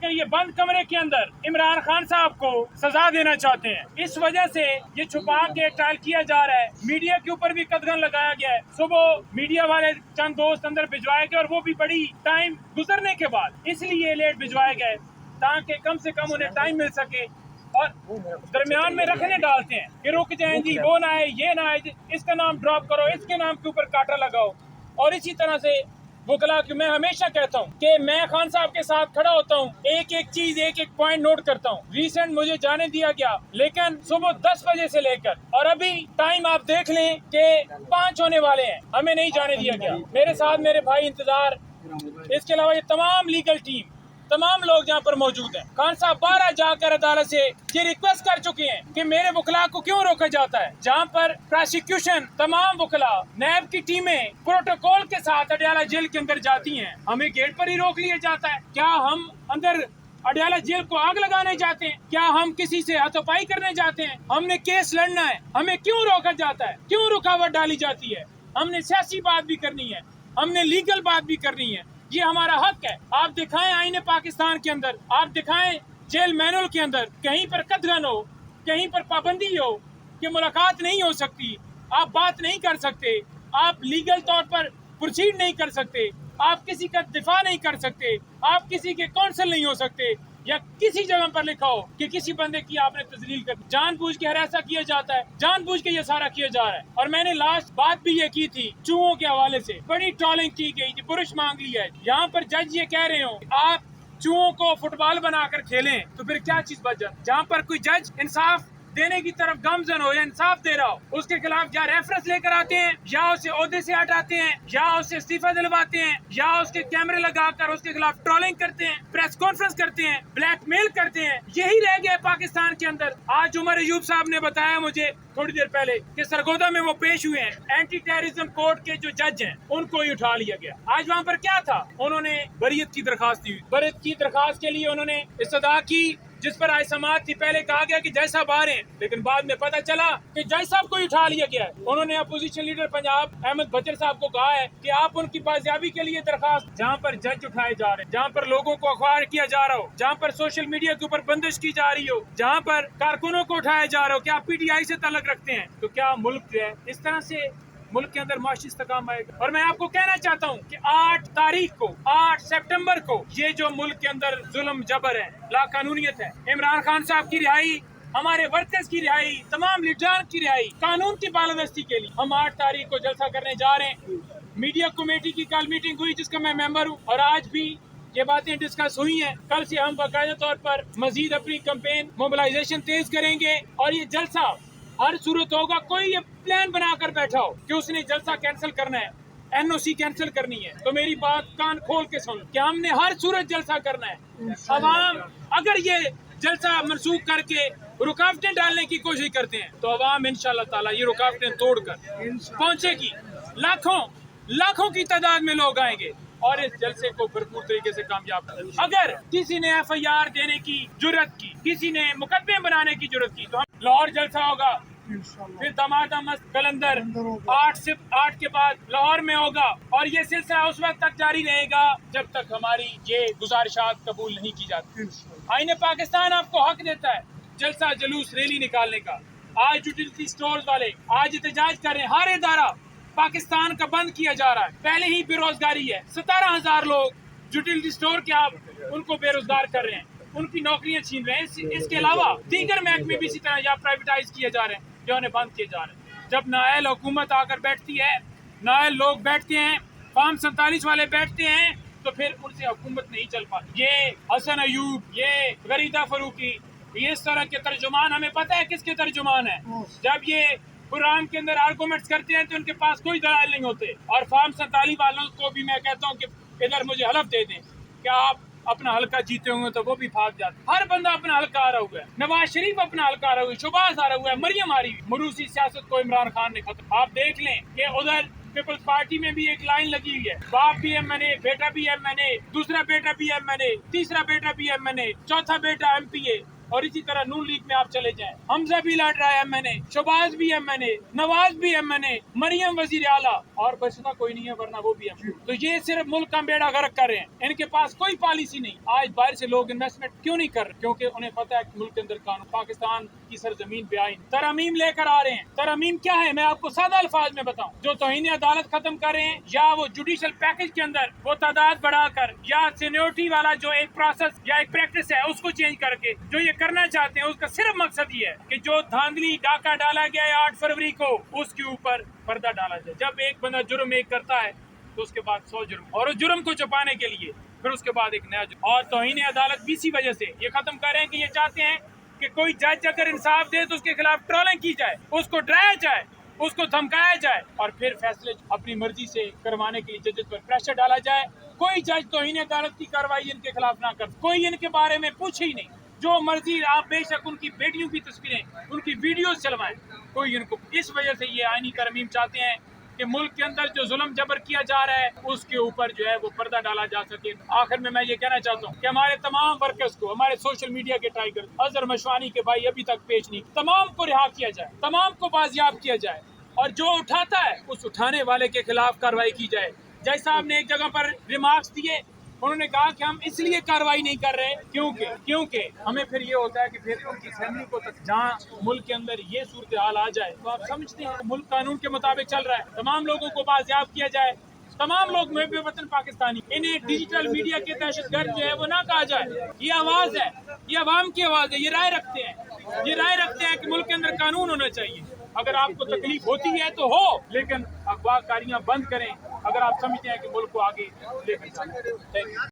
کہ یہ بند کمرے کے اندر عمران خان صاحب کو سزا دینا چاہتے ہیں. اس وجہ سے یہ چھپا کے ٹرائل کیا جا رہا ہے. میڈیا کے اوپر بھی قدغن لگایا گیا ہے. صبح میڈیا والے چند دوست اندر بھجوائے گئے اور وہ بھی بڑی ٹائم گزرنے کے بعد اس لیے لیٹ بھجوائے گئے تاکہ کم سے کم انہیں ٹائم مل سکے. اور درمیان میں رکھنے ڈالتے ہیں کہ رک جائیں جی, وہ نہ آئے, یہ نہ آئے, اس کا نام ڈراپ کرو, اس کے نام کے اوپر کاٹا لگاؤ. اور اسی طرح سے وکلا کہ میں ہمیشہ کہتا ہوں کہ میں خان صاحب کے ساتھ کھڑا ہوتا ہوں, ایک ایک چیز ایک ایک پوائنٹ نوٹ کرتا ہوں. ریسنٹ مجھے جانے دیا گیا لیکن صبح 10 بجے سے لے کر اور ابھی ٹائم آپ دیکھ لیں کہ 5 ہونے والے ہیں, ہمیں نہیں جانے دیا گیا. میرے ساتھ میرے بھائی انتظار, اس کے علاوہ یہ تمام لیگل ٹیم, تمام لوگ یہاں پر موجود ہیں. خان صاحب 12 جا کر عدالت سے یہ ریکویسٹ کر چکے ہیں کہ میرے وکلاء کو کیوں روکا جاتا ہے, جہاں پر پروسیکیوشن تمام وکلاء نیب کی ٹیمیں پروٹوکول کے ساتھ اڈیالہ جیل کے اندر جاتی ہیں, ہمیں گیٹ پر ہی روک لیا جاتا ہے. کیا ہم اندر اڈیالہ جیل کو آگ لگانے جاتے ہیں؟ کیا ہم کسی سے ہاتھوں پائی کرنے جاتے ہیں؟ ہم نے کیس لڑنا ہے, ہمیں کیوں روکا جاتا ہے, کیوں رکاوٹ ڈالی جاتی ہے؟ ہم نے سیاسی بات بھی کرنی ہے, ہم نے لیگل بات بھی کرنی ہے, یہ ہمارا حق ہے. آپ دکھائیں آئین پاکستان کے اندر, آپ دکھائیں جیل مینول کے اندر کہیں پر قدغن ہو, کہیں پر پابندی ہو کہ ملاقات نہیں ہو سکتی, آپ بات نہیں کر سکتے, آپ لیگل طور پر پروسیڈ نہیں کر سکتے, آپ کسی کا دفاع نہیں کر سکتے, آپ کسی کے کونسل نہیں ہو سکتے, یا کسی جگہ پر لکھا ہو کہ کسی بندے کی آپ نے تذلیل کر, جان بوجھ کے ہراساں کیا جاتا ہے, جان بوجھ کے یہ سارا کیا جا رہا ہے. اور میں نے لاسٹ بات بھی یہ کی تھی چوہوں کے حوالے سے, بڑی ٹرولنگ کی گئی تھی, برش مانگ لی ہے. یہاں پر جج یہ کہہ رہے ہوں آپ چوہوں کو فٹ بال بنا کر کھیلیں تو پھر کیا چیز بچ جائے؟ جہاں پر کوئی جج انصاف دینے کی طرف گامزن ہو یا انصاف دے رہا ہو, اس کے خلاف یا ریفرنس لے کر آتے ہیں, یا اسے عہدے سے ہٹاتے ہیں, یا اسے استعفیٰ دلواتے ہیں, یا اس کے کیمرے لگا کر اس کے خلاف ٹرولنگ کرتے ہیں, پریس کانفرنس کرتے ہیں, بلیک میل کرتے ہیں. یہی رہ گیا پاکستان کے اندر. آج عمر ایوب صاحب نے بتایا مجھے تھوڑی دیر پہلے کہ سرگودا میں وہ پیش ہوئے ہیں, اینٹی ٹیررزم کورٹ کے جو جج ہیں ان کو ہی اٹھا لیا گیا. آج وہاں پر کیا تھا, انہوں نے بریت کی درخواست دی. بریت کی درخواست کے لیے انہوں نے استدعا کی جس پر آج سماعت تھی. پہلے کہا گیا کہ جج صاحب آ رہے ہیں, لیکن بعد میں پتہ چلا کہ جج صاحب کو ہی اٹھا لیا گیا ہے. انہوں نے اپوزیشن لیڈر پنجاب احمد بچر صاحب کو کہا ہے کہ آپ ان کی بازیابی کے لیے درخواست, جہاں پر جج اٹھائے جا رہے ہیں, جہاں پر لوگوں کو اخبار کیا جا رہا ہو, جہاں پر سوشل میڈیا کے اوپر بندش کی جا رہی ہو, جہاں پر کارکنوں کو اٹھایا جا رہا ہو, کیا آپ پی ٹی آئی سے تعلق رکھتے ہیں, تو کیا ملک جو ہے اس طرح سے ملک کے اندر معاشی استحکام آئے گا؟ اور میں آپ کو کہنا چاہتا ہوں کہ 8 سپٹمبر کو یہ جو ملک کے اندر ظلم جبر ہے, لا قانونیت ہے, عمران خان صاحب کی رہائی, ہمارے ورکرز کی رہائی, تمام لیڈران کی رہائی, قانون کی بالادستی کے لیے ہم 8 تاریخ کو جلسہ کرنے جا رہے ہیں. میڈیا کمیٹی کی کل میٹنگ ہوئی جس کا میں ممبر ہوں, اور آج بھی یہ باتیں ڈسکس ہوئی ہیں. کل سے ہم باقاعدہ طور پر مزید اپنی کمپین موبلائزیشن تیز کریں گے, اور یہ جلسہ ہر صورت ہوگا. کوئی یہ پلان بنا کر بیٹھا ہو کہ اس نے جلسہ کینسل کرنا ہے, این او سی کینسل کرنی ہے, تو میری بات کان کھول کے سن کہ ہم نے ہر صورت جلسہ کرنا ہے. عوام اگر یہ جلسہ منسوخ کر کے رکاوٹیں ڈالنے کی کوشش کرتے ہیں تو عوام انشاءاللہ تعالی یہ رکاوٹیں توڑ کر پہنچے گی. لاکھوں کی تعداد میں لوگ آئیں گے اور اس جلسے کو بھرپور طریقے سے کامیاب کریں گے. اگر کسی نے ایف آئی آر دینے کی جرت کی, کسی نے مقدمے بنانے کی جرت کی, تو ہم لاہور جلسہ ہوگا, پھر دمادم قلندر 8 کے بعد لاہور میں ہوگا, اور یہ سلسلہ اس وقت تک جاری رہے گا جب تک ہماری یہ گزارشات قبول نہیں کی جاتی. آئین پاکستان آپ کو حق دیتا ہے جلسہ جلوس ریلی نکالنے کا. آج یوٹیلٹی سٹورز والے آج احتجاج کر رہے ہیں, ہر ادارہ پاکستان کا بند کیا جا رہا ہے. پہلے ہی بے روزگاری ہے, 17,000 لوگ یوٹیلٹی سٹور کے آپ ان کو بے روزگار کر رہے ہیں, ان کی نوکریاں چھین رہے ہیں. اس کے علاوہ دیگر محکمے بھی اسی طرح یا پرائیویٹائز کیے جا رہے ہیں, جو انہیں بند کیے جا رہے ہیں. جب نااہل حکومت آ کر بیٹھتی ہے, نااہل لوگ بیٹھتے ہیں, فارم 47 والے بیٹھتے ہیں, تو پھر ان سے حکومت نہیں چل پاتی. یہ حسن ایوب, یہ غریدہ فروقی, یہ اس طرح کے ترجمان, ہمیں پتہ ہے کس کے ترجمان ہیں. جب یہ قرآن کے اندر آرگومنٹس کرتے ہیں تو ان کے پاس کوئی دلائل نہیں ہوتے. اور فارم 47 والوں کو بھی میں کہتا ہوں کہ ادھر مجھے حلف دے دیں کہ آپ اپنا حلقہ جیتے ہوئے تو وہ بھی بھاگ جاتے. ہر بندہ اپنا حلقہ آ رہا ہوا ہے, نواز شریف اپنا حلقہ آ رہا ہوا ہے, شہباز آ رہا ہوا ہے, مریم آ رہی ہے. مروسی سیاست کو عمران خان نے ختم. آپ دیکھ لیں کہ ادھر پیپلز پارٹی میں بھی ایک لائن لگی ہوئی ہے, باپ بھی ایم این اے, بیٹا بھی ایم این اے, دوسرا بیٹا بھی ایم این اے, تیسرا بیٹا بھی ایم این اے, چوتھا بیٹا ایم پی اے. اور اسی طرح نون لیگ میں آپ چلے جائیں، حمزہ بھی لڑ رہا ہے MNA، شہباز بھی MNA، نواز بھی MNA، مریم وزیر اعلیٰ، اور بچتا کوئی نہیں ہے ورنہ وہ بھی MNA۔ تو یہ صرف ملک کا بیڑا غرق کر رہے ہیں، ان کے پاس کوئی پالیسی نہیں۔ آج باہر سے لوگ انویسٹمنٹ کیوں نہیں کر رہے؟ کیونکہ انہیں پتا ہے کہ ملک کے اندر قانون، پاکستان کی سرزمین پہ آئین ترامیم لے کر آ رہے ہیں۔ ترامیم کیا ہے میں آپ کو سادہ الفاظ میں بتاؤں، جو توہین عدالت ختم کر رہے ہیں، یا وہ جوڈیشل پیکج کے اندر وہ تعداد بڑھا کر، یا سینیورٹی والا جو ایک پروسیس یا ایک پریکٹس ہے اس کو چینج کر کے جو یہ کرنا چاہتے ہیں، اس کا صرف مقصد یہ ہے کہ جو دھاندلی ڈاکہ ڈالا گیا ہے 8 فروری کو، اس کے اوپر پردہ ڈالا جائے۔ جب ایک بندہ جرم ایک کرتا ہے تو اس کے بعد 100 جرم، اور اس جرم کو چھپانے کے لیے پھر اس کے بعد ایک نیا جرم۔ اور توہین عدالت بھی اسی وجہ سے یہ ختم کر رہے ہیں کہ یہ چاہتے ہیں کہ کوئی جج اگر انصاف دے تو اس کے خلاف ٹرولنگ کی جائے، اس کو ڈرایا جائے، اس کو دھمکایا جائے، اور پھر فیصلے اپنی مرضی سے کروانے کے لیے ججز پر پریشر ڈالا جائے۔ کوئی جج توہین عدالت کی کارروائی ان کے خلاف نہ کر، کوئی ان کے بارے میں پوچھے ہی نہیں، جو مرضی آپ بے شک ان کی بیٹیوں کی تصویریں، ان کی ویڈیوز چلوائیں، کوئی ان کو۔ اس وجہ سے یہ آئینی ترمیم چاہتے ہیں کہ ملک کے اندر جو ظلم جبر کیا جا رہا ہے اس کے اوپر جو ہے وہ پردہ ڈالا جا سکے۔ آخر میں یہ کہنا چاہتا ہوں کہ ہمارے تمام ورکرز کو، ہمارے سوشل میڈیا کے ٹائگر اظہر مشوانی کے بھائی ابھی تک پیش نہیں، تمام کو رہا کیا جائے، تمام کو بازیاب کیا جائے، اور جو اٹھاتا ہے اس اٹھانے والے کے خلاف کارروائی کی جائے۔ جج صاحب نے ایک جگہ پر ریمارکس دیے، انہوں نے کہا کہ ہم اس لیے کارروائی نہیں کر رہے کیونکہ ہمیں پھر یہ ہوتا ہے کہ پھر ان کی فیملی کو تک جہاں ملک کے اندر یہ صورتحال آ جائے تو آپ سمجھتے ہیں ملک قانون کے مطابق چل رہا ہے، تمام لوگوں کو بازیاب کیا جائے، تمام لوگ محب وطن پاکستانی، انہیں ڈیجیٹل میڈیا کے دہشت گرد جو ہے وہ نہ کہا جائے۔ یہ آواز ہے، یہ عوام کی آواز ہے، یہ رائے رکھتے ہیں کہ ملک کے اندر قانون ہونا چاہیے۔ اگر آپ کو تکلیف ہوتی ہے تو ہو، لیکن اغوا کاریاں بند کریں اگر آپ سمجھتے ہیں کہ ملک کو آگے لے کر جانا ہے۔